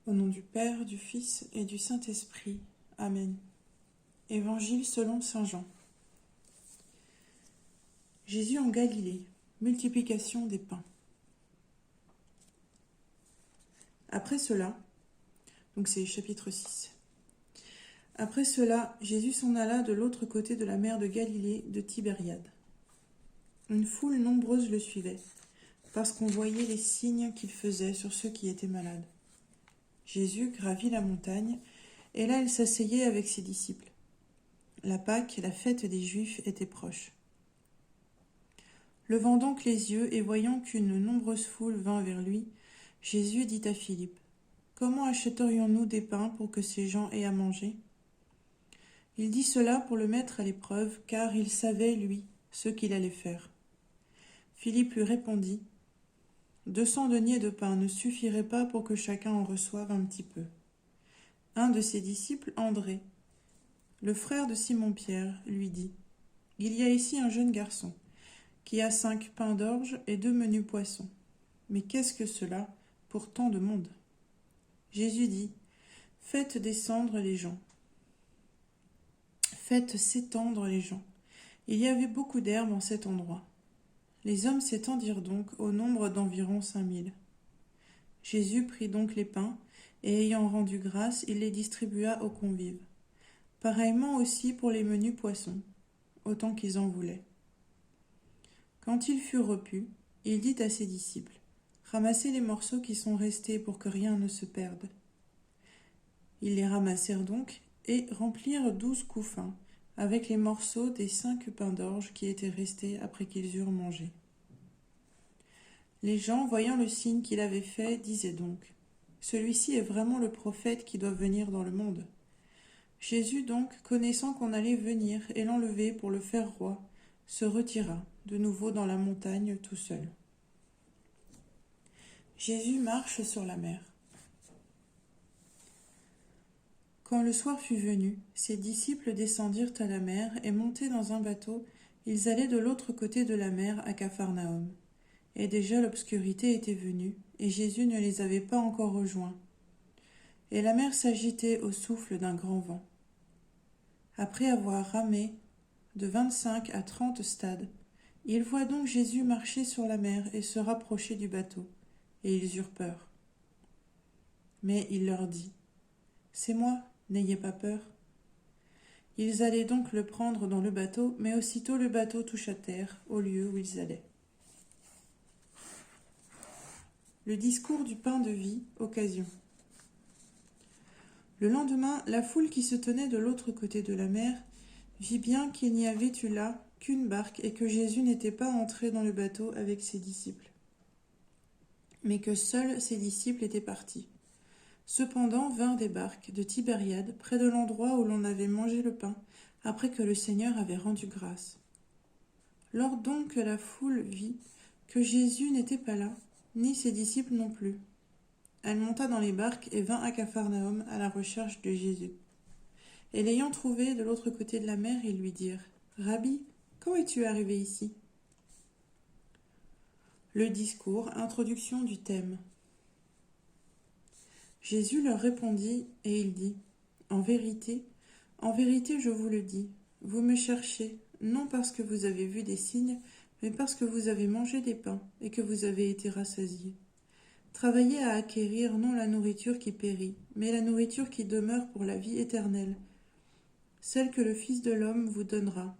Au nom du Père, du Fils et du Saint-Esprit. Amen. Évangile selon saint Jean. Jésus en Galilée, multiplication des pains. Après cela, donc c'est chapitre 6. Après cela, Jésus s'en alla de l'autre côté de la mer de Galilée, de Tibériade. Une foule nombreuse le suivait, parce qu'on voyait les signes qu'il faisait sur ceux qui étaient malades. Jésus gravit la montagne, et là il s'asseyait avec ses disciples. La Pâque, la fête des Juifs, était proche. Levant donc les yeux et voyant qu'une nombreuse foule vint vers lui, Jésus dit à Philippe : « Comment achèterions-nous des pains pour que ces gens aient à manger ?» Il dit cela pour le mettre à l'épreuve, car il savait, lui, ce qu'il allait faire. Philippe lui répondit : « 200 deniers de pain ne suffiraient pas pour que chacun en reçoive un petit peu. » Un de ses disciples, André, le frère de Simon-Pierre, lui dit : « Il y a ici un jeune garçon qui a 5 pains d'orge et 2 menus poissons. Mais qu'est-ce que cela pour tant de monde ?» Jésus dit : « Faites descendre les gens. Faites s'étendre les gens. » Il y avait beaucoup d'herbe en cet endroit. Les hommes s'étendirent donc au nombre d'environ 5000. Jésus prit donc les pains, et ayant rendu grâce, il les distribua aux convives. Pareillement aussi pour les menus poissons, autant qu'ils en voulaient. Quand il fut repu, il dit à ses disciples : « Ramassez les morceaux qui sont restés pour que rien ne se perde. » Ils les ramassèrent donc et remplirent 12 couffins avec les morceaux des 5 pains d'orge qui étaient restés après qu'ils eurent mangé. Les gens, voyant le signe qu'il avait fait, disaient donc : « Celui-ci est vraiment le prophète qui doit venir dans le monde. » Jésus donc, connaissant qu'on allait venir et l'enlever pour le faire roi, se retira de nouveau dans la montagne tout seul. Jésus marche sur la mer. Quand le soir fut venu, ses disciples descendirent à la mer et montés dans un bateau, ils allaient de l'autre côté de la mer à Capharnaüm. Et déjà l'obscurité était venue, et Jésus ne les avait pas encore rejoints. Et la mer s'agitait au souffle d'un grand vent. Après avoir ramé de 25 à 30 stades, ils voient donc Jésus marcher sur la mer et se rapprocher du bateau, et ils eurent peur. Mais il leur dit : « C'est moi, n'ayez pas peur. » Ils allaient donc le prendre dans le bateau, mais aussitôt le bateau toucha terre au lieu où ils allaient. Le discours du pain de vie, occasion. Le lendemain, la foule qui se tenait de l'autre côté de la mer vit bien qu'il n'y avait eu là qu'une barque et que Jésus n'était pas entré dans le bateau avec ses disciples, mais que seuls ses disciples étaient partis. Cependant vinrent des barques de Tibériade, près de l'endroit où l'on avait mangé le pain, après que le Seigneur avait rendu grâce. Lors donc que la foule vit que Jésus n'était pas là, ni ses disciples non plus, elle monta dans les barques et vint à Capharnaüm à la recherche de Jésus. Et l'ayant trouvé de l'autre côté de la mer, ils lui dirent : « Rabbi, quand es-tu arrivé ici ?» Le discours, introduction du thème. Jésus leur répondit et il dit : « en vérité, je vous le dis, vous me cherchez, non parce que vous avez vu des signes, mais parce que vous avez mangé des pains et que vous avez été rassasiés. Travaillez à acquérir non la nourriture qui périt, mais la nourriture qui demeure pour la vie éternelle, celle que le Fils de l'homme vous donnera,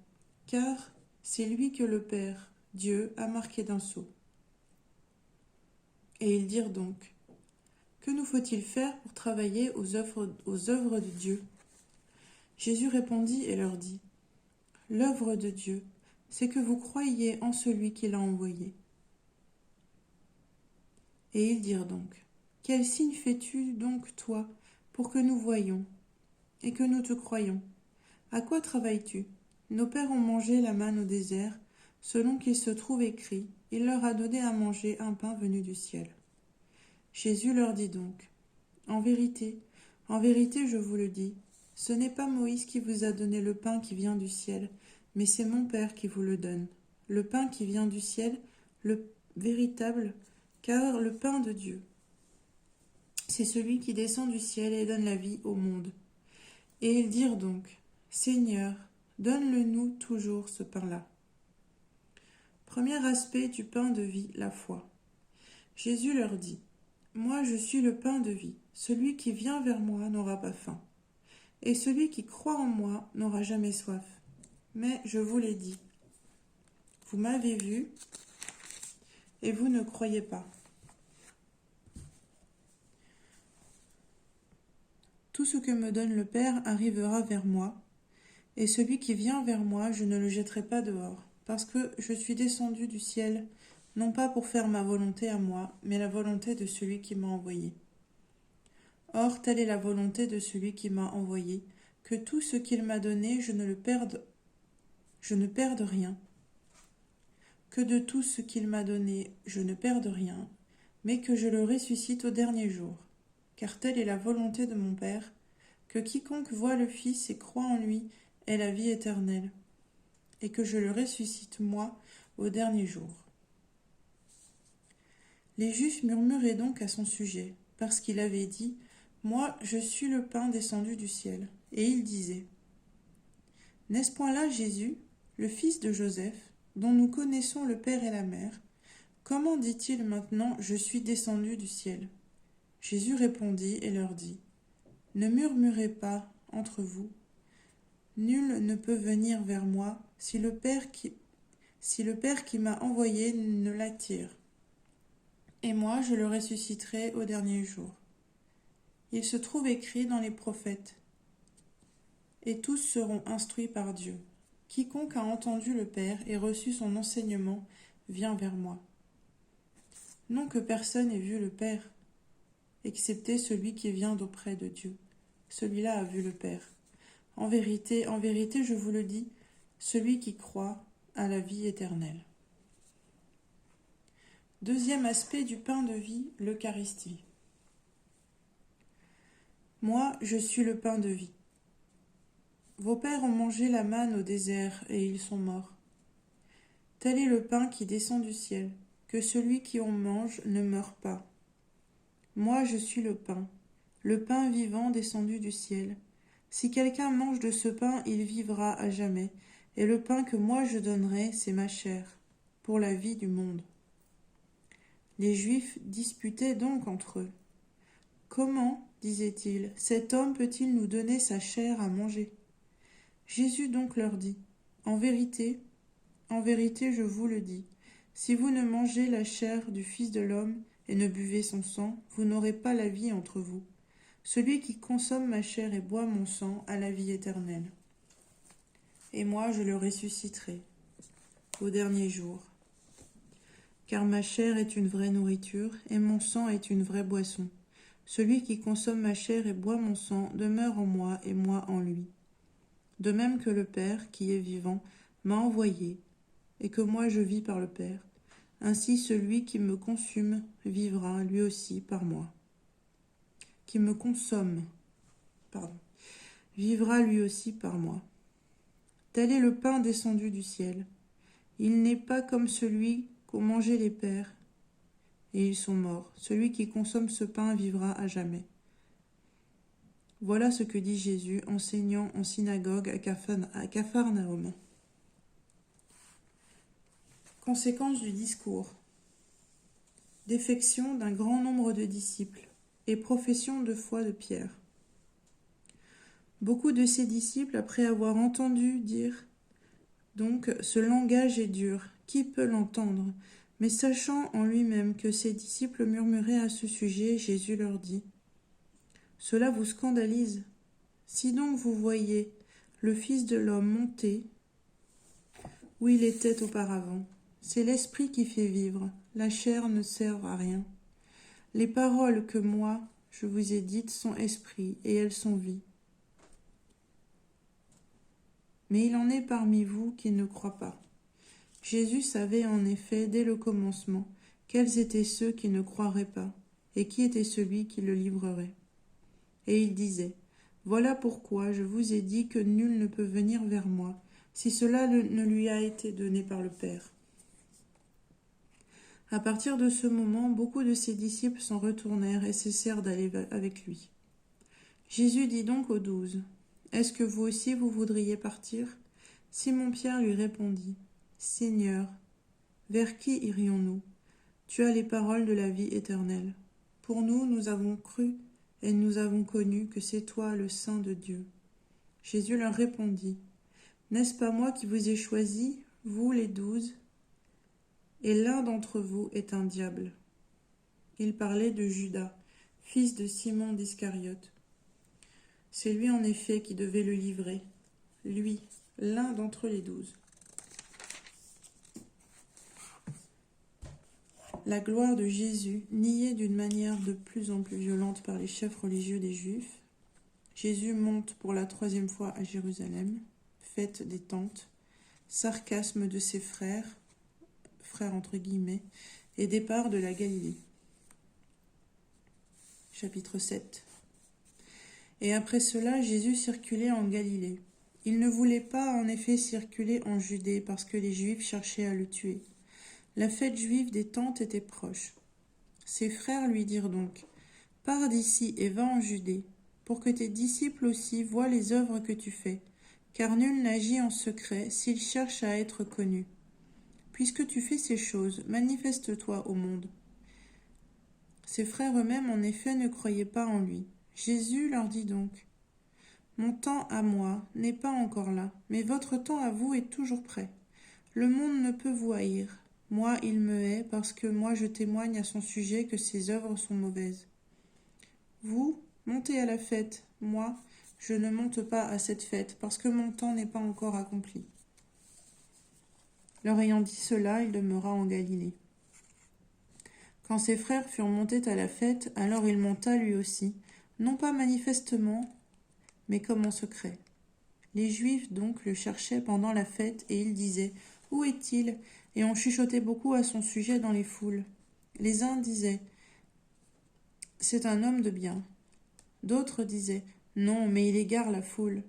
car c'est lui que le Père, Dieu, a marqué d'un sceau. » Et ils dirent donc : « Que nous faut-il faire pour travailler aux œuvres de Dieu ?» Jésus répondit et leur dit : « L'œuvre de Dieu, c'est que vous croyiez en celui qui l'a envoyé. » Et ils dirent donc : « Quel signe fais-tu donc, toi, pour que nous voyions et que nous te croyions ? À quoi travailles-tu ? Nos pères ont mangé la manne au désert, selon qu'il se trouve écrit : il leur a donné à manger un pain venu du ciel. » Jésus leur dit donc : « en vérité, je vous le dis, ce n'est pas Moïse qui vous a donné le pain qui vient du ciel, mais c'est mon Père qui vous le donne. Le pain qui vient du ciel, le véritable, car le pain de Dieu, c'est celui qui descend du ciel et donne la vie au monde. Et ils dirent donc, Seigneur, donne-le-nous toujours ce pain-là. Premier aspect du pain de vie, la foi. Jésus leur dit, Moi je suis le pain de vie, celui qui vient vers moi n'aura pas faim, et celui qui croit en moi n'aura jamais soif. Mais je vous l'ai dit, vous m'avez vu, et vous ne croyez pas. Tout ce que me donne le Père arrivera vers moi, et celui qui vient vers moi, je ne le jetterai pas dehors, parce que je suis descendu du ciel, non pas pour faire ma volonté à moi, mais la volonté de celui qui m'a envoyé. Or, telle est la volonté de celui qui m'a envoyé, que tout ce qu'il m'a donné, je ne perde rien, que de tout ce qu'il m'a donné, je ne perde rien, mais que je le ressuscite au dernier jour. Car telle est la volonté de mon Père, que quiconque voit le Fils et croit en lui ait la vie éternelle, et que je le ressuscite, moi, au dernier jour. Les Juifs murmuraient donc à son sujet, parce qu'il avait dit « Moi, je suis le pain descendu du ciel ». Et ils disaient « N'est-ce point là Jésus, le fils de Joseph, dont nous connaissons le père et la mère? Comment dit-il maintenant « Je suis descendu du ciel » ? Jésus répondit et leur dit « Ne murmurez pas entre vous. Nul ne peut venir vers moi si le Père qui m'a envoyé ne l'attire. Et moi, je le ressusciterai au dernier jour. Il se trouve écrit dans les prophètes, et tous seront instruits par Dieu. Quiconque a entendu le Père et reçu son enseignement vient vers moi. Non que personne n'ait vu le Père, excepté celui qui vient d'auprès de Dieu. Celui-là a vu le Père. En vérité, je vous le dis, celui qui croit a la vie éternelle. Deuxième aspect du pain de vie, l'Eucharistie. Moi, je suis le pain de vie. Vos pères ont mangé la manne au désert et ils sont morts. Tel est le pain qui descend du ciel, que celui qui en mange ne meure pas. Moi, je suis le pain vivant descendu du ciel. Si quelqu'un mange de ce pain, il vivra à jamais, et le pain que moi je donnerai, c'est ma chair, pour la vie du monde. Les Juifs disputaient donc entre eux. Comment, disaient-ils, cet homme peut-il nous donner sa chair à manger? Jésus donc leur dit, en vérité, je vous le dis, si vous ne mangez la chair du Fils de l'homme et ne buvez son sang, vous n'aurez pas la vie entre vous. Celui qui consomme ma chair et boit mon sang a la vie éternelle. Et moi je le ressusciterai au dernier jour. Car ma chair est une vraie nourriture et mon sang est une vraie boisson. Celui qui consomme ma chair et boit mon sang demeure en moi et moi en lui. De même que le Père, qui est vivant, m'a envoyé, et que moi je vis par le Père, ainsi celui qui me consume vivra lui aussi par moi. Qui me consomme, vivra lui aussi par moi. Tel est le pain descendu du ciel. Il n'est pas comme celui qu'ont mangé les pères, et ils sont morts. Celui qui consomme ce pain vivra à jamais. Voilà ce que dit Jésus, enseignant en synagogue à Capharnaüm. Conséquence du discours. Défection d'un grand nombre de disciples et profession de foi de Pierre. Beaucoup de ses disciples, après avoir entendu dire donc, ce langage est dur, qui peut l'entendre? Mais sachant en lui-même que ses disciples murmuraient à ce sujet, Jésus leur dit, cela vous scandalise? Si donc vous voyez le Fils de l'homme monter où il était auparavant, c'est l'esprit qui fait vivre, la chair ne sert à rien. Les paroles que moi, je vous ai dites sont esprit et elles sont vie. Mais il en est parmi vous qui ne croient pas. Jésus savait en effet dès le commencement quels étaient ceux qui ne croiraient pas et qui était celui qui le livrerait. Et il disait, voilà pourquoi je vous ai dit que nul ne peut venir vers moi si cela ne lui a été donné par le Père. À partir de ce moment, beaucoup de ses disciples s'en retournèrent et cessèrent d'aller avec lui. Jésus dit donc aux 12, « Est-ce que vous aussi vous voudriez partir ?» Simon-Pierre lui répondit, « Seigneur, vers qui irions-nous ? Tu as les paroles de la vie éternelle. Pour nous, nous avons cru et nous avons connu que c'est toi le Saint de Dieu. » Jésus leur répondit, « N'est-ce pas moi qui vous ai choisis, vous les 12 ? Et l'un d'entre vous est un diable. » Il parlait de Judas, fils de Simon d'Iscariote. C'est lui en effet qui devait le livrer, lui, l'un d'entre les 12. La gloire de Jésus, niée d'une manière de plus en plus violente par les chefs religieux des Juifs. Jésus monte pour la 3e fois à Jérusalem, fête des tentes, sarcasme de ses frères entre guillemets, et départ de la Galilée. Chapitre 7. Et après cela, Jésus circulait en Galilée. Il ne voulait pas en effet circuler en Judée parce que les Juifs cherchaient à le tuer. La fête juive des tentes était proche. Ses frères lui dirent donc, « Pars d'ici et va en Judée, pour que tes disciples aussi voient les œuvres que tu fais, car nul n'agit en secret s'il cherche à être connu. Puisque tu fais ces choses, manifeste-toi au monde. » Ses frères eux-mêmes, en effet, ne croyaient pas en lui. Jésus leur dit donc, « Mon temps à moi n'est pas encore là, mais votre temps à vous est toujours prêt. Le monde ne peut vous haïr. Moi, il me hait parce que moi, je témoigne à son sujet que ses œuvres sont mauvaises. Vous, montez à la fête. Moi, je ne monte pas à cette fête parce que mon temps n'est pas encore accompli. » Leur ayant dit cela, il demeura en Galilée. Quand ses frères furent montés à la fête, alors il monta lui aussi, non pas manifestement, mais comme en secret. Les Juifs donc le cherchaient pendant la fête, et ils disaient « Où est-il » et on chuchotait beaucoup à son sujet dans les foules. Les uns disaient « C'est un homme de bien ». D'autres disaient « Non, mais il égare la foule ».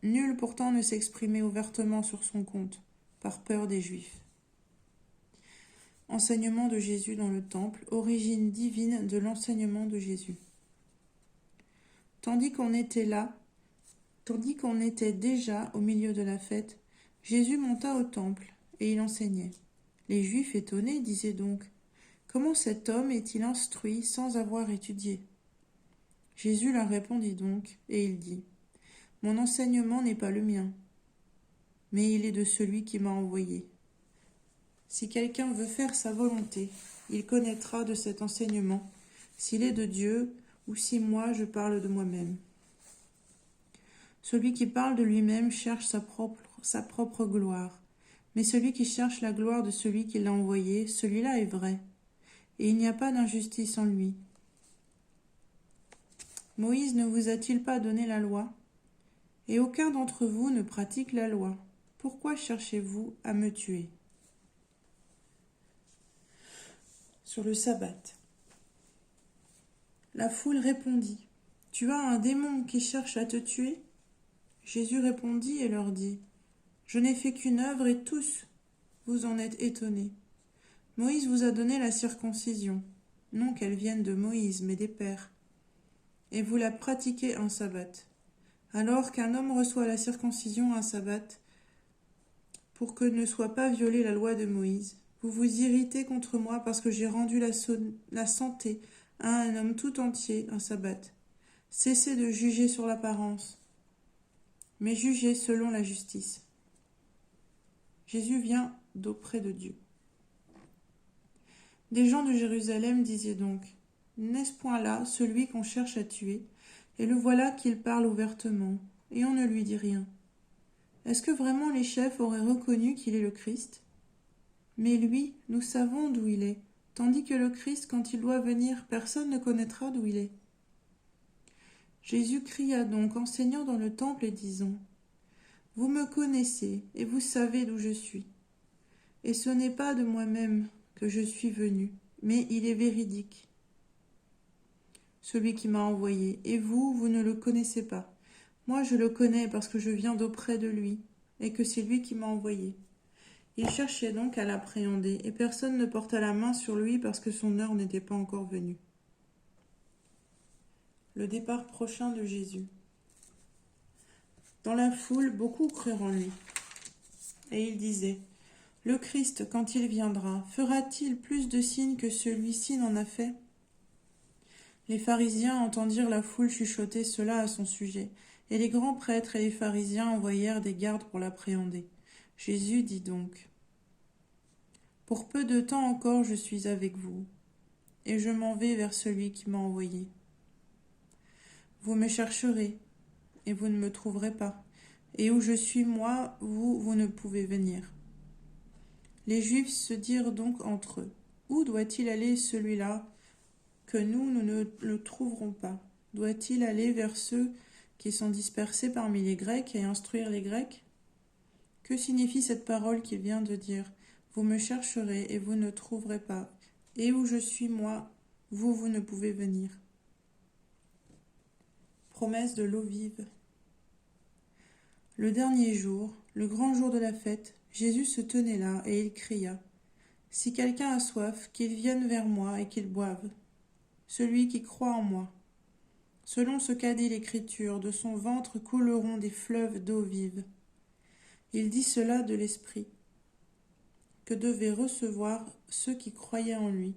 Nul pourtant ne s'exprimait ouvertement sur son compte, par peur des Juifs. Enseignement de Jésus dans le temple, origine divine de l'enseignement de Jésus. Tandis qu'on était déjà au milieu de la fête, Jésus monta au temple, et il enseignait. Les Juifs étonnés disaient donc, « Comment cet homme est-il instruit sans avoir étudié ?» Jésus leur répondit donc, et il dit, « Mon enseignement n'est pas le mien, mais il est de celui qui m'a envoyé. Si quelqu'un veut faire sa volonté, il connaîtra de cet enseignement, s'il est de Dieu ou si moi je parle de moi-même. Celui qui parle de lui-même cherche sa propre gloire, mais celui qui cherche la gloire de celui qui l'a envoyé, celui-là est vrai, et il n'y a pas d'injustice en lui. Moïse ne vous a-t-il pas donné la loi ? Et aucun d'entre vous ne pratique la loi. Pourquoi cherchez-vous à me tuer ? Sur le sabbat. La foule répondit, « Tu as un démon qui cherche à te tuer ?» Jésus répondit et leur dit, « Je n'ai fait qu'une œuvre et tous, vous en êtes étonnés. Moïse vous a donné la circoncision, non qu'elle vienne de Moïse, mais des pères. Et vous la pratiquez un sabbat. Alors qu'un homme reçoit la circoncision un sabbat, pour que ne soit pas violée la loi de Moïse, vous vous irritez contre moi parce que j'ai rendu la santé à un homme tout entier un sabbat. Cessez de juger sur l'apparence, mais jugez selon la justice. » Jésus vient d'auprès de Dieu. Des gens de Jérusalem disaient donc, « N'est-ce point là celui qu'on cherche à tuer ? Et le voilà qu'il parle ouvertement, et on ne lui dit rien. Est-ce que vraiment les chefs auraient reconnu qu'il est le Christ ? Mais lui, nous savons d'où il est, tandis que le Christ, quand il doit venir, personne ne connaîtra d'où il est. » Jésus cria donc, enseignant dans le temple et disant, « Vous me connaissez et vous savez d'où je suis. Et ce n'est pas de moi-même que je suis venu, mais il est véridique. Celui qui m'a envoyé, et vous, vous ne le connaissez pas. Moi, je le connais parce que je viens d'auprès de lui, et que c'est lui qui m'a envoyé. Ils cherchaient donc à l'appréhender, et personne ne porta la main sur lui parce que son heure n'était pas encore venue. Le départ prochain de Jésus. Dans la foule, beaucoup crurent en lui. Et ils disaient, « Le Christ, quand il viendra, fera-t-il plus de signes que celui-ci n'en a fait ?» Les pharisiens entendirent la foule chuchoter cela à son sujet, et les grands prêtres et les pharisiens envoyèrent des gardes pour l'appréhender. Jésus dit donc, « Pour peu de temps encore je suis avec vous, et je m'en vais vers celui qui m'a envoyé. Vous me chercherez, et vous ne me trouverez pas, et où je suis moi, vous ne pouvez venir. » Les Juifs se dirent donc entre eux, « Où doit-il aller celui-là que nous ne le trouverons pas? Doit-il aller vers ceux qui sont dispersés parmi les Grecs et instruire les Grecs? Que signifie cette parole qu'il vient de dire? Vous me chercherez et vous ne trouverez pas, et où je suis moi, vous ne pouvez venir. » Promesse de l'eau vive. Le dernier jour, le grand jour de la fête, Jésus se tenait là et il cria, « Si quelqu'un a soif, qu'il vienne vers moi et qu'il boive. Celui qui croit en moi. Selon ce qu'a dit l'Écriture, de son ventre couleront des fleuves d'eau vive. » Il dit cela de l'Esprit, que devaient recevoir ceux qui croyaient en lui,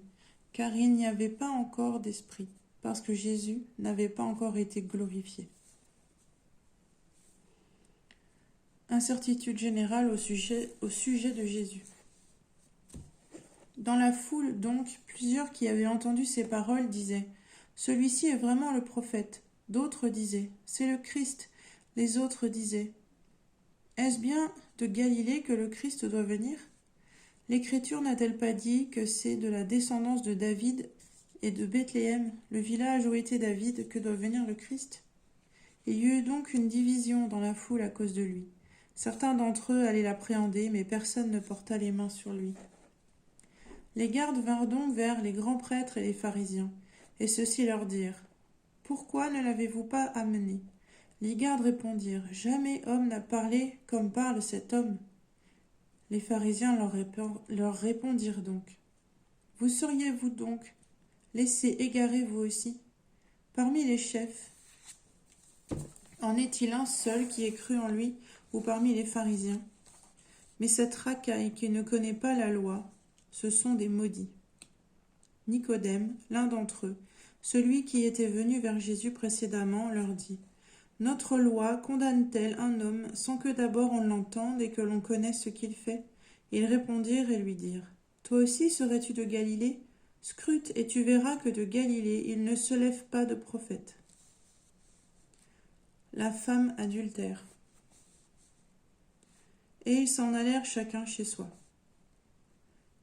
car il n'y avait pas encore d'Esprit, parce que Jésus n'avait pas encore été glorifié. Incertitude générale au sujet de Jésus. Dans la foule, donc, plusieurs qui avaient entendu ces paroles disaient « Celui-ci est vraiment le prophète ». D'autres disaient « C'est le Christ ». Les autres disaient « Est-ce bien de Galilée que le Christ doit venir ? L'Écriture n'a-t-elle pas dit que c'est de la descendance de David et de Bethléem, le village où était David, que doit venir le Christ ?» Il y eut donc une division dans la foule à cause de lui. Certains d'entre eux allaient l'appréhender, mais personne ne porta les mains sur lui. Les gardes vinrent donc vers les grands prêtres et les pharisiens, et ceux-ci leur dirent « Pourquoi ne l'avez-vous pas amené ?» Les gardes répondirent « Jamais homme n'a parlé comme parle cet homme. » Les pharisiens leur répondirent donc « Vous seriez-vous donc laissé égarer vous aussi? Parmi les chefs, en est-il un seul qui ait cru en lui, ou parmi les pharisiens? Mais cette racaille qui ne connaît pas la loi, ce sont des maudits. » Nicodème, l'un d'entre eux, celui qui était venu vers Jésus précédemment, leur dit « Notre loi condamne-t-elle un homme sans que d'abord on l'entende et que l'on connaisse ce qu'il fait ?» Ils répondirent et lui dirent « Toi aussi serais-tu de Galilée? Scrute et tu verras que de Galilée il ne se lève pas de prophète. » La femme adultère. Et ils s'en allèrent chacun chez soi.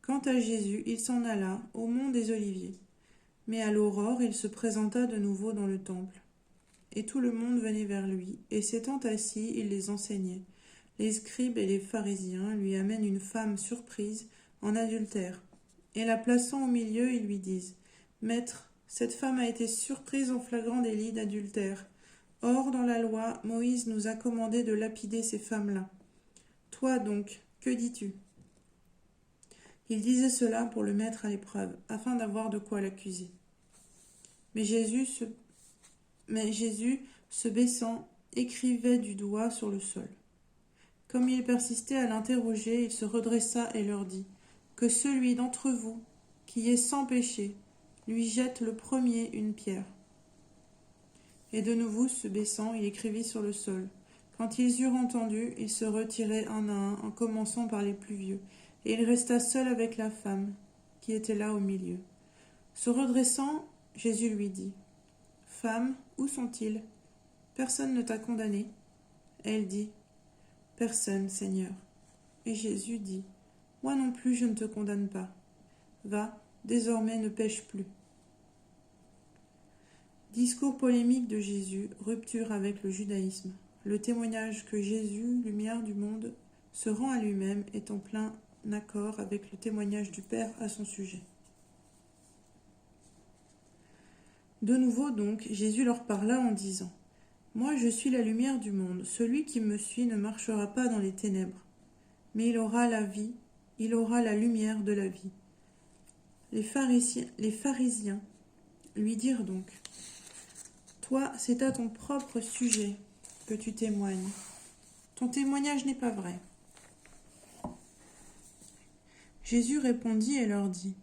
Quant à Jésus, il s'en alla au mont des Oliviers. Mais à l'aurore, il se présenta de nouveau dans le temple. Et tout le monde venait vers lui, et s'étant assis, il les enseignait. Les scribes et les pharisiens lui amènent une femme surprise en adultère. Et la plaçant au milieu, ils lui disent « Maître, cette femme a été surprise en flagrant délit d'adultère. Or, dans la loi, Moïse nous a commandé de lapider ces femmes-là. Toi donc, que dis-tu » Il disait cela pour le mettre à l'épreuve, afin d'avoir de quoi l'accuser. Mais Jésus, se baissant, écrivait du doigt sur le sol. Comme il persistait à l'interroger, il se redressa et leur dit « Que celui d'entre vous qui est sans péché lui jette le premier une pierre. » Et de nouveau, se baissant, il écrivit sur le sol. Quand ils eurent entendu, ils se retiraient un à un, en commençant par les plus vieux, et il resta seul avec la femme, qui était là au milieu. Se redressant, Jésus lui dit « Femme, où sont-ils? Personne ne t'a condamnée. » Elle dit « Personne, Seigneur. » Et Jésus dit « Moi non plus je ne te condamne pas. Va, désormais ne pêche plus. » Discours polémique de Jésus, rupture avec le judaïsme. Le témoignage que Jésus, lumière du monde, se rend à lui-même est en plein accord avec le témoignage du Père à son sujet. De nouveau donc, Jésus leur parla en disant « Moi je suis la lumière du monde, celui qui me suit ne marchera pas dans les ténèbres, mais il aura la vie il aura la lumière de la vie. Les pharisiens lui dirent donc, toi, c'est à ton propre sujet que tu témoignes. Ton témoignage n'est pas vrai. Jésus répondit et leur dit,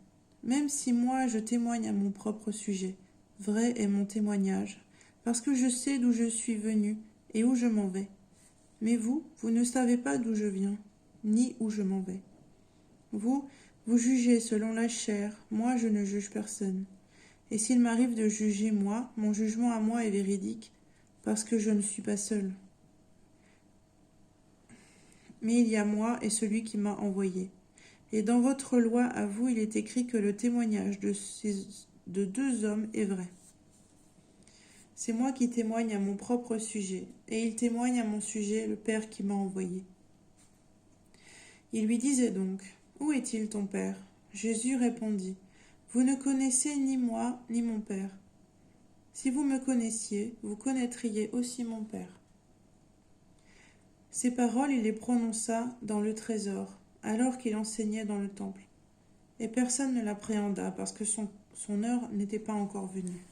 même si moi je témoigne à mon propre sujet, vrai est mon témoignage, parce que je sais d'où je suis venu et où je m'en vais. Mais vous, vous ne savez pas d'où je viens, ni où je m'en vais. Vous, vous jugez selon la chair, moi je ne juge personne. Et s'il m'arrive de juger moi, mon jugement à moi est véridique, parce que je ne suis pas seul. Mais il y a moi et celui qui m'a envoyé. Et dans votre loi, à vous, il est écrit que le témoignage de deux hommes est vrai. C'est moi qui témoigne à mon propre sujet, et il témoigne à mon sujet le Père qui m'a envoyé. Il lui disait donc, où est-il ton Père ? Jésus répondit, vous ne connaissez ni moi ni mon Père. Si vous me connaissiez, vous connaîtriez aussi mon Père. Ces paroles, il les prononça dans le trésor, alors qu'il enseignait dans le temple. Et personne ne l'appréhenda parce que son heure n'était pas encore venue.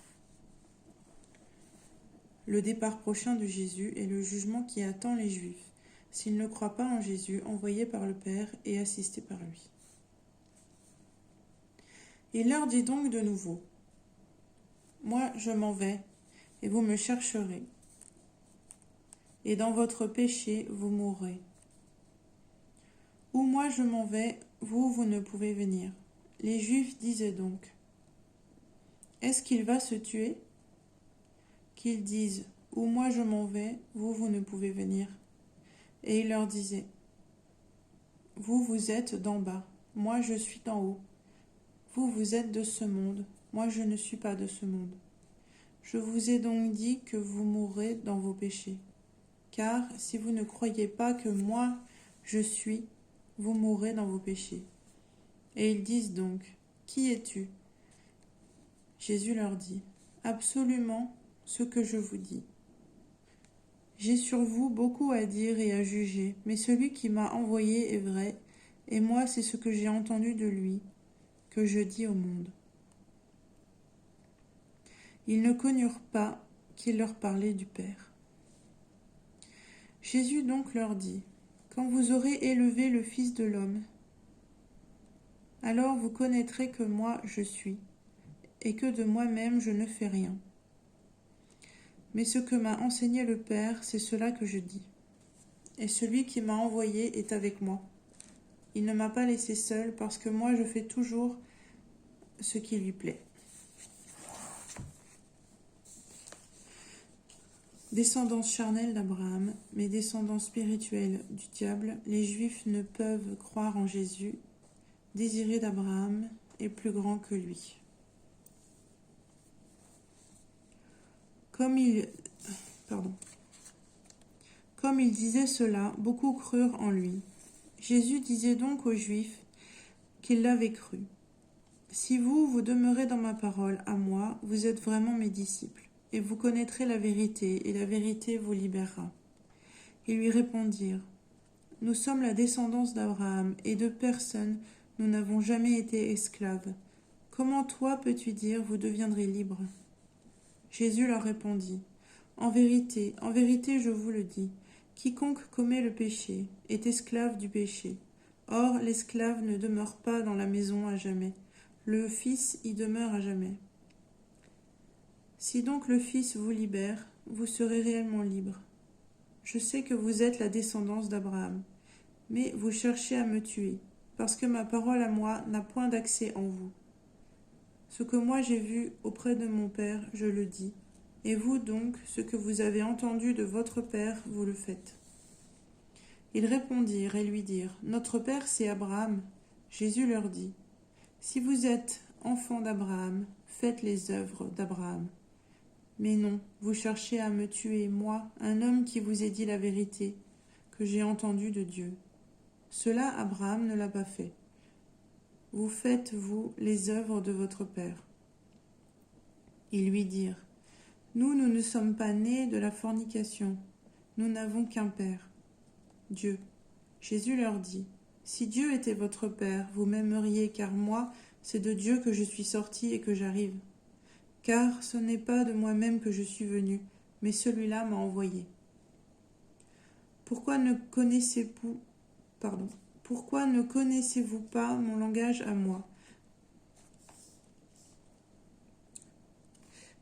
Le départ prochain de Jésus est le jugement qui attend les Juifs, s'ils ne croient pas en Jésus envoyé par le Père et assisté par lui. Il leur dit donc de nouveau, moi je m'en vais, et vous me chercherez, et dans votre péché vous mourrez. Où moi je m'en vais, vous ne pouvez venir. Les Juifs disaient donc, est-ce qu'il va se tuer ? Qu'ils disent, où moi je m'en vais, vous ne pouvez venir. Et il leur disait, vous êtes d'en bas, moi je suis d'en haut. Vous êtes de ce monde, moi je ne suis pas de ce monde. Je vous ai donc dit que vous mourrez dans vos péchés. Car si vous ne croyez pas que moi je suis, vous mourrez dans vos péchés. Et ils disent donc, qui es-tu ? Jésus leur dit, absolument ce que je vous dis. J'ai sur vous beaucoup à dire et à juger, mais celui qui m'a envoyé est vrai, et moi c'est ce que j'ai entendu de lui, que je dis au monde. Ils ne connurent pas qu'il leur parlait du Père. Jésus donc leur dit, quand vous aurez élevé le Fils de l'homme, alors vous connaîtrez que moi je suis, et que de moi-même je ne fais rien. Mais ce que m'a enseigné le Père, c'est cela que je dis. Et celui qui m'a envoyé est avec moi. Il ne m'a pas laissé seul, parce que moi je fais toujours ce qui lui plaît. Descendance charnelle d'Abraham, mais descendance spirituelle du diable, les Juifs ne peuvent croire en Jésus, désiré d'Abraham est plus grand que lui. Comme il disait cela, beaucoup crurent en lui. Jésus disait donc aux Juifs qu'ils l'avaient cru. Si vous demeurez dans ma parole, à moi, vous êtes vraiment mes disciples, et vous connaîtrez la vérité, et la vérité vous libérera. Ils lui répondirent, nous sommes la descendance d'Abraham, et de personne nous n'avons jamais été esclaves. Comment toi peux-tu dire, vous deviendrez libres ? Jésus leur répondit, en vérité, je vous le dis, quiconque commet le péché est esclave du péché. Or, l'esclave ne demeure pas dans la maison à jamais, le Fils y demeure à jamais. Si donc le Fils vous libère, vous serez réellement libres. Je sais que vous êtes la descendance d'Abraham, mais vous cherchez à me tuer, parce que ma parole à moi n'a point d'accès en vous. Ce que moi j'ai vu auprès de mon Père, je le dis, et vous donc, ce que vous avez entendu de votre Père, vous le faites. Ils répondirent et lui dirent, notre Père c'est Abraham. Jésus leur dit, si vous êtes enfants d'Abraham, faites les œuvres d'Abraham. Mais non, vous cherchez à me tuer, moi, un homme qui vous ai dit la vérité, que j'ai entendue de Dieu. Cela, Abraham ne l'a pas fait. Vous faites, vous, les œuvres de votre Père. Ils lui dirent, nous ne sommes pas nés de la fornication, nous n'avons qu'un Père, Dieu. Jésus leur dit, Si Dieu était votre Père, vous m'aimeriez, car moi, c'est de Dieu que je suis sorti et que j'arrive. Car ce n'est pas de moi-même que je suis venu, mais celui-là m'a envoyé. Pourquoi ne connaissez-vous pas mon langage à moi?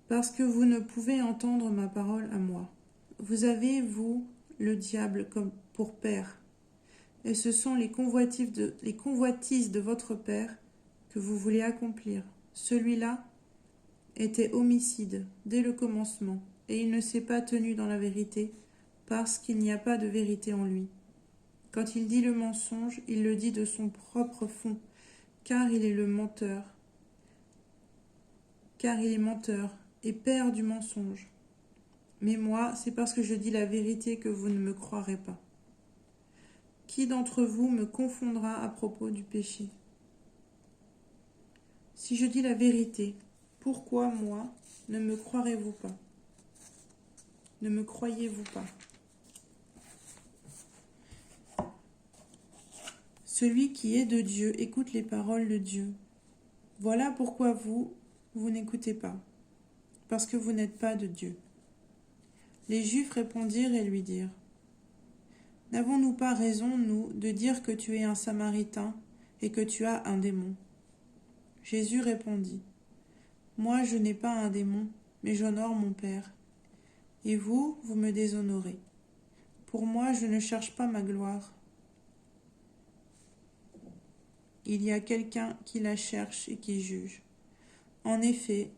Parce que vous ne pouvez entendre ma parole à moi. Vous avez, vous, le diable comme pour père, et ce sont les convoitises de votre père que vous voulez accomplir. Celui-là était homicide dès le commencement, et il ne s'est pas tenu dans la vérité, parce qu'il n'y a pas de vérité en lui. Quand il dit le mensonge, il le dit de son propre fond, car il est menteur et père du mensonge. Mais moi, c'est parce que je dis la vérité que vous ne me croirez pas. Qui d'entre vous me confondra à propos du péché? Si je dis la vérité, pourquoi moi ne me croirez-vous pas? Ne me croyez-vous pas? Celui qui est de Dieu écoute les paroles de Dieu. Voilà pourquoi vous n'écoutez pas, parce que vous n'êtes pas de Dieu. Les Juifs répondirent et lui dirent: N'avons-nous pas raison, nous, de dire que tu es un Samaritain et que tu as un démon? Jésus répondit: Moi, je n'ai pas un démon, mais j'honore mon Père. Et vous, vous me déshonorez. Pour moi, je ne cherche pas ma gloire. Il y a quelqu'un qui la cherche et qui juge. En effet,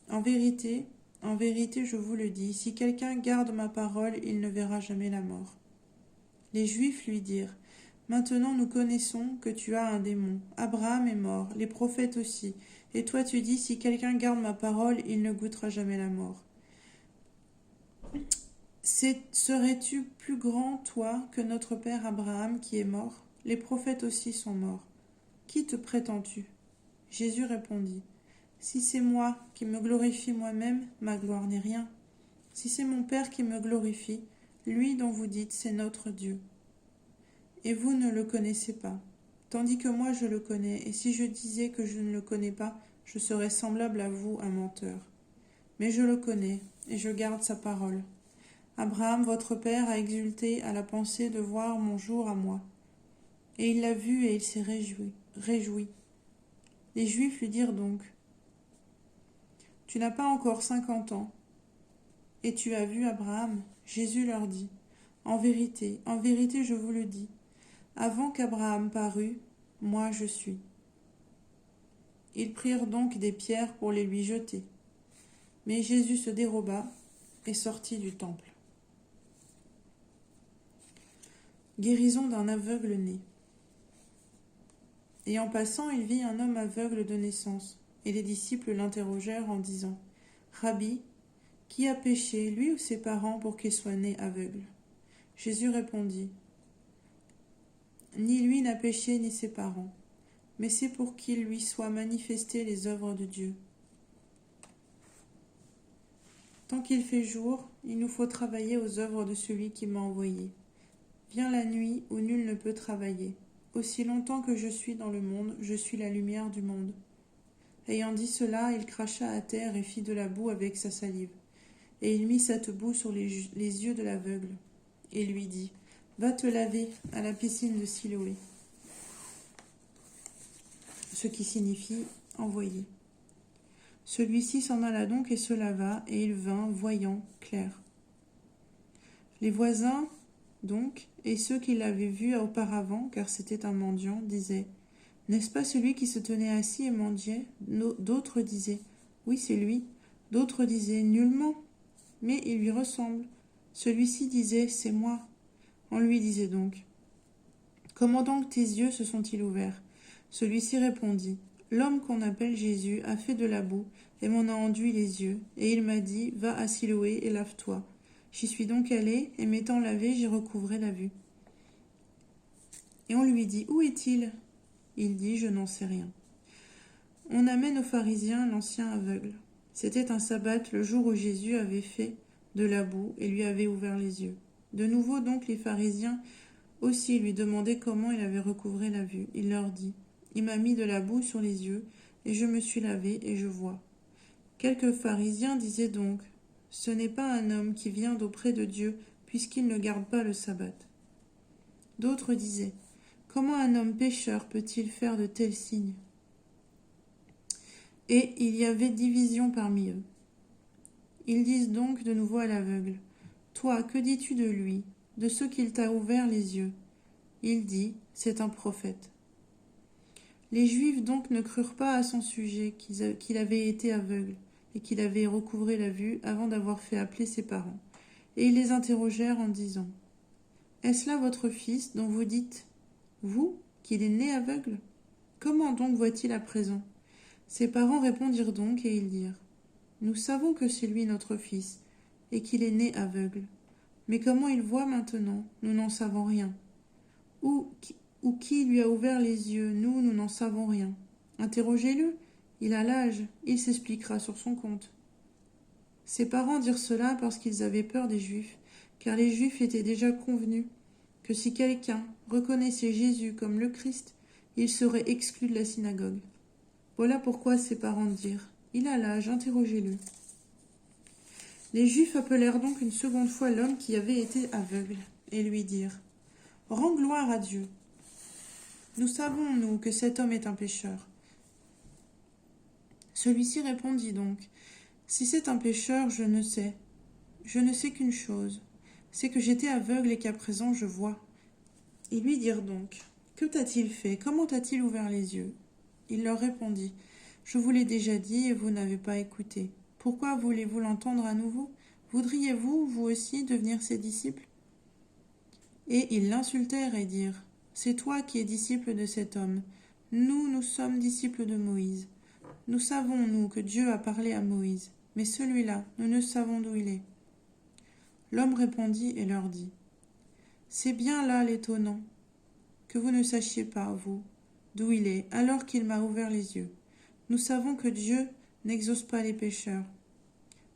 en vérité, je vous le dis, si quelqu'un garde ma parole, il ne verra jamais la mort. Les Juifs lui dirent: Maintenant nous connaissons que tu as un démon. Abraham est mort, les prophètes aussi. Et toi tu dis: Si quelqu'un garde ma parole, il ne goûtera jamais la mort. Serais-tu plus grand, toi, que notre père Abraham qui est mort? Les prophètes aussi sont morts. Qui te prétends-tu? Jésus répondit: Si c'est moi qui me glorifie moi-même, ma gloire n'est rien. Si c'est mon Père qui me glorifie, lui dont vous dites: C'est notre Dieu. Et vous ne le connaissez pas, tandis que moi je le connais, et si je disais que je ne le connais pas, je serais semblable à vous, un menteur. Mais je le connais, et je garde sa parole. Abraham, votre père, a exulté à la pensée de voir mon jour à moi. Et il l'a vu et il s'est réjoui. Les Juifs lui dirent donc: Tu n'as pas encore 50 ans, et tu as vu Abraham? Jésus leur dit: en vérité, je vous le dis, avant qu'Abraham parût, moi je suis. Ils prirent donc des pierres pour les lui jeter. Mais Jésus se déroba et sortit du temple. Guérison d'un aveugle-né. Et en passant, il vit un homme aveugle de naissance, et les disciples l'interrogèrent en disant: Rabbi, qui a péché, lui ou ses parents, pour qu'il soit né aveugle? Jésus répondit: Ni lui n'a péché, ni ses parents, mais c'est pour qu'il lui soient manifestées les œuvres de Dieu. Tant qu'il fait jour, il nous faut travailler aux œuvres de celui qui m'a envoyé. Vient la nuit où nul ne peut travailler. Aussi longtemps que je suis dans le monde, je suis la lumière du monde. Ayant dit cela, il cracha à terre et fit de la boue avec sa salive. Et il mit cette boue sur les yeux de l'aveugle, et lui dit: Va te laver à la piscine de Siloé. Ce qui signifie envoyer. Celui-ci s'en alla donc et se lava, et il vint, voyant, clair. Les voisins, donc, et ceux qui l'avaient vu auparavant, car c'était un mendiant, disaient: N'est-ce pas celui qui se tenait assis et mendiait? D'autres disaient: Oui, c'est lui. D'autres disaient: Nullement, mais il lui ressemble. Celui-ci disait: C'est moi. On lui disait donc: Comment donc tes yeux se sont-ils ouverts? Celui-ci répondit: L'homme qu'on appelle Jésus a fait de la boue et m'en a enduit les yeux, et il m'a dit: Va à Siloé et lave-toi. J'y suis donc allé, et m'étant lavé, j'ai recouvré la vue. Et on lui dit: Où est-il? Il dit: Je n'en sais rien. On amène aux pharisiens l'ancien aveugle. C'était un sabbat, le jour où Jésus avait fait de la boue et lui avait ouvert les yeux. De nouveau donc les pharisiens Aussi lui demandaient comment il avait recouvré la vue. Il leur dit, « Il m'a mis de la boue sur les yeux, et je me suis lavé, et je vois. » Quelques pharisiens disaient donc, « Ce n'est pas un homme qui vient d'auprès de Dieu, puisqu'il ne garde pas le sabbat. » D'autres disaient, « Comment un homme pécheur peut-il faire de tels signes ?» Et il y avait division parmi eux. Ils disent donc de nouveau à l'aveugle, « Toi, que dis-tu de lui, de ceux qu'il t'a ouvert les yeux ?» Il dit, « C'est un prophète. » Les Juifs donc ne crurent pas à son sujet qu'il avait été aveugle et qu'il avait recouvré la vue avant d'avoir fait appeler ses parents. Et ils les interrogèrent en disant, « Est-ce là votre fils dont vous dites, vous, qu'il est né aveugle? Comment donc voit-il à présent ?» Ses parents répondirent donc et ils dirent, « Nous savons que c'est lui notre fils et qu'il est né aveugle. Mais comment il voit maintenant, nous n'en savons rien. Ou qui lui a ouvert les yeux, nous n'en savons rien. Interrogez-le, il a l'âge, il s'expliquera sur son compte. » Ses parents dirent cela parce qu'ils avaient peur des Juifs, car les Juifs étaient déjà convenus que si quelqu'un reconnaissait Jésus comme le Christ, il serait exclu de la synagogue. Voilà pourquoi ses parents dirent, « Il a l'âge, interrogez-le. » Les Juifs appelèrent donc une seconde fois l'homme qui avait été aveugle, et lui dirent, « Rends gloire à Dieu. Nous savons, nous, que cet homme est un pécheur. » Celui-ci répondit donc, « Si c'est un pécheur, je ne sais qu'une chose, c'est que j'étais aveugle et qu'à présent je vois. » Ils lui dirent donc, « Que t'a-t-il fait? Comment t'a-t-il ouvert les yeux ?» Il leur répondit, « Je vous l'ai déjà dit et vous n'avez pas écouté. Pourquoi voulez-vous l'entendre à nouveau? Voudriez-vous, vous aussi, devenir ses disciples ?» Et ils l'insultèrent et dirent, « C'est toi qui es disciple de cet homme. Nous sommes disciples de Moïse. Nous savons, nous, que Dieu a parlé à Moïse, mais celui-là, nous ne savons d'où il est. » L'homme répondit et leur dit, « C'est bien là l'étonnant, que vous ne sachiez pas, vous, d'où il est, alors qu'il m'a ouvert les yeux. Nous savons que Dieu n'exauce pas les pécheurs.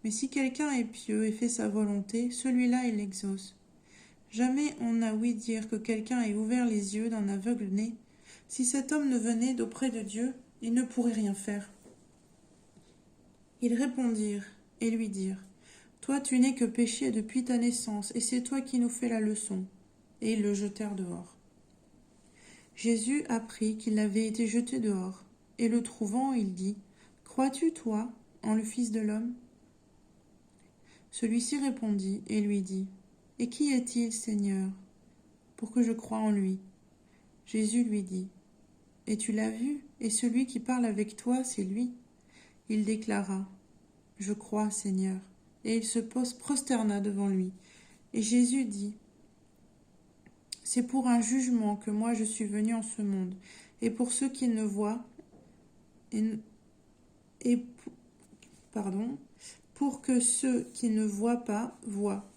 Mais si quelqu'un est pieux et fait sa volonté, celui-là il l'exauce. Jamais on n'a ouï dire que quelqu'un ait ouvert les yeux d'un aveugle né. Si cet homme ne venait d'auprès de Dieu, il ne pourrait rien faire. » Ils répondirent et lui dirent, « Toi tu n'es que péché depuis ta naissance, et c'est toi qui nous fais la leçon. » Et ils le jetèrent dehors. Jésus apprit qu'il avait été jeté dehors, et le trouvant, il dit, « Crois-tu, toi, en le Fils de l'homme » Celui-ci répondit et lui dit, « Et qui est-il, Seigneur, pour que je croie en lui ?» Jésus lui dit, « Et tu l'as vu, et celui qui parle avec toi, c'est lui. » Il déclara, « Je crois, Seigneur. » Et il se prosterna devant lui. Et Jésus dit, « C'est pour un jugement que moi je suis venu en ce monde, et pour ceux qui ne voient, pour que ceux qui ne voient pas voient,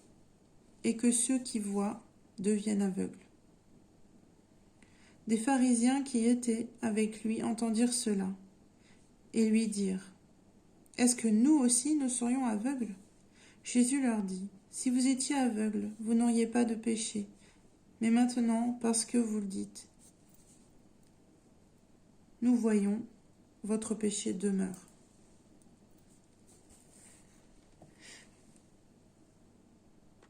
et que ceux qui voient deviennent aveugles. » Des pharisiens qui étaient avec lui entendirent cela, et lui dirent, « Est-ce que nous aussi nous serions aveugles ?» Jésus leur dit, « Si vous étiez aveugles, vous n'auriez pas de péché. Mais maintenant, parce que vous le dites, nous voyons, votre péché demeure. »